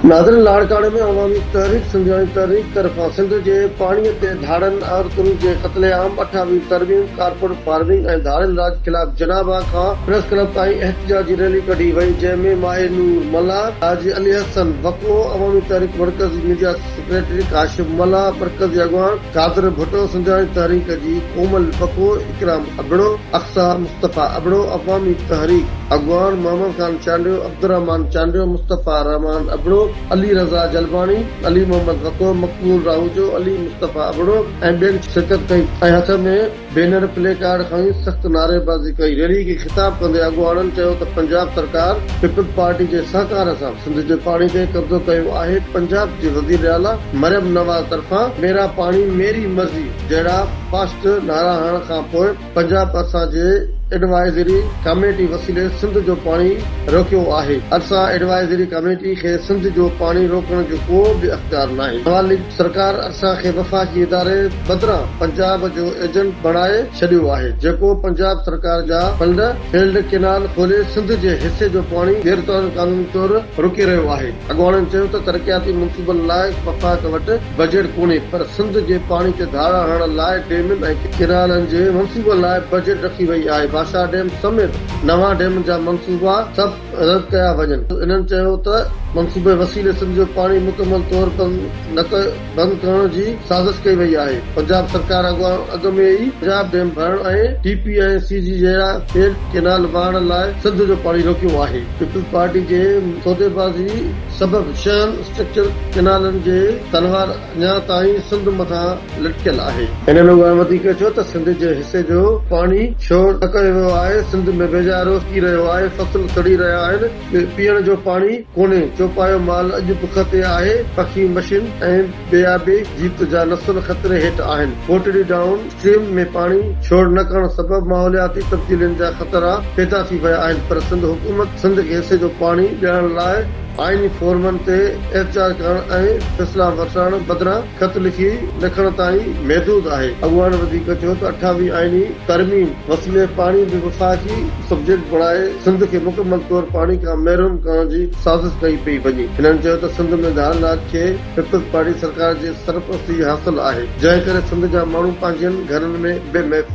नाज़रीन, लाड़काणे में अवामी तहरीक सिंधियाणी तहरीक तरफ़ां सिंध जे पाणीअ ते धाड़नि औरतुनि जे क़त्लेआम 28 तरमीम कारपोरेट फार्मिंग ऐं धाड़नि राज ख़िलाफ़ जनाबा खां प्रेस क्लब ताईं एहतिजाजी रैली कढी वई, जंहिं में माहिर नूर मल्ला, हाजी अली हसन वक़ो, अवामी तहरीक मर्कज़ी मीडिया सेक्रेटरी काशिफ मल्ला, मर्कज़ी अॻवान कादिर भुट्टो, सिंधियाणी तहरीक जी कोमल वक़ो, इकराम अबड़ो, अक्सा मुस्तफ़ा अबड़ो, अवामी तहरीक अॻवान मोहम्मद ख़ान चांडियो, अब्दुर्रहमान चांडियो, मुस्तफ़ा रहमान अबड़ो, अली रज़ा जलवानी, अली मोहम्मद वक़ो, मक़बूल राहूजो, अली मुस्तफ़ा अबड़ो ऐं ॿियनि शिरकत कई ऐं हथ में बैनर प्ले कार्ड खणी सख़्त नारेबाज़ी कई। रैली खे ख़िताब कंदे अॻवाननि चयो त पंजाब सरकार पीपल्स पार्टी जे सहकार सां सिंध जे पाणी ते कब्ज़ो कयो आहे। पंजाब जे वज़ीर आला मरियम नवाज़ तरफ़ां मेरा पाणी मेरी मर्ज़ी जहिड़ा फास्ट नारा हणण खां पोइ पंजाब असांजे एडवाइज़री कमेटी वसीले सिंध जो पाणी रोकियो आहे। असां एडवाइज़री कमेटी खे सिंध जो पाणी रोकण जो को बि अख़्तियार नाहे। नवाज़ लीग सरकार असांखे वफ़ाक़ी इदारे बदिरां पंजाब जो एजेंट बणाए छॾियो आहे, जेको पंजाब सरकार जा फंड फील्ड केनाल खोले सिंध जे हिसे जो पाणी गैरकानूनी कानूनी तौर रोके रहियो आहे। अॻवाननि चयो त तरक़ियाती मंसूबनि लाइ वफ़ाक़ वटि बजट कोन्हे, पर सिंध जे पाणी ते धारा हणण लाइ डेमनि ऐं केनालनि जे मंसूबनि लाइ बजट रखी वई आहे। भाषा डैम समेत नवां डैम जा मंसूबा सभु रद्द कया वञनि। इन्हनि चयो त मंसूबे वसीले सिंध जो पाणी मुकमल तौर बंदि करण जी साज़िश कई वई आहे। पंजाब सरकार अॻु में ई पंजाब डैम भरण ऐं टीपी ऐं सीजी जहिड़ा फील्ड केनाल वहाइण लाइ सिंध जो पाणी रोकियो आहे। पीपल्स पार्टी जे सौदेबाज़ी सबबि 6 स्ट्रक्चर केनालनि जे तलवार अञा ताईं सिंध मथां लटकियल आहे। इन्हनि वधीक चयो त सिंध जे हिसे जो पाणी छो न कयो वियो आहे। सिंध में बेजारो थी रहियो आहे, फसल सड़ी रहिया आहिनि, पीअण जो पाणी कोन्हे, चौपायो माल अॼु बुख ते आहे, पखी मशीन ऐं बेआबी जीत जा नस्ल ख़तरे हेठि आहिनि। कोटड़ी डाउन स्ट्रीम में पाणी छोड़ न करण सबबि माहौलियाती तब्दीलियुनि जा ख़तरा पैदा थी विया आहिनि, पर सिंध हुकूमत सिंध खे हिसे जो पाणी ॾियण लाइ आईनी फॉर्मनि ते एहतिजाज करण ऐं फ़ैसिला वठण बदिरां ख़त लिखी लिखण ताईं महदूद आहे। अॻवान वधीक चयो त 28 आईनी तरमीम वसीले पाणी बि वफ़ाक़ी सब्जेक्ट बणाए सिंध खे मुकमल तौर पाणी खां महरूम करण जी साज़िश कई पई वञे। हिननि चयो त सिंध में धार राज खे पीपल्स पार्टी सरकार जी सरपरस्ती हासिल आहे, जंहिं करे सिंध जा माण्हू पंहिंजनि घरनि में बेमहफ़ूज़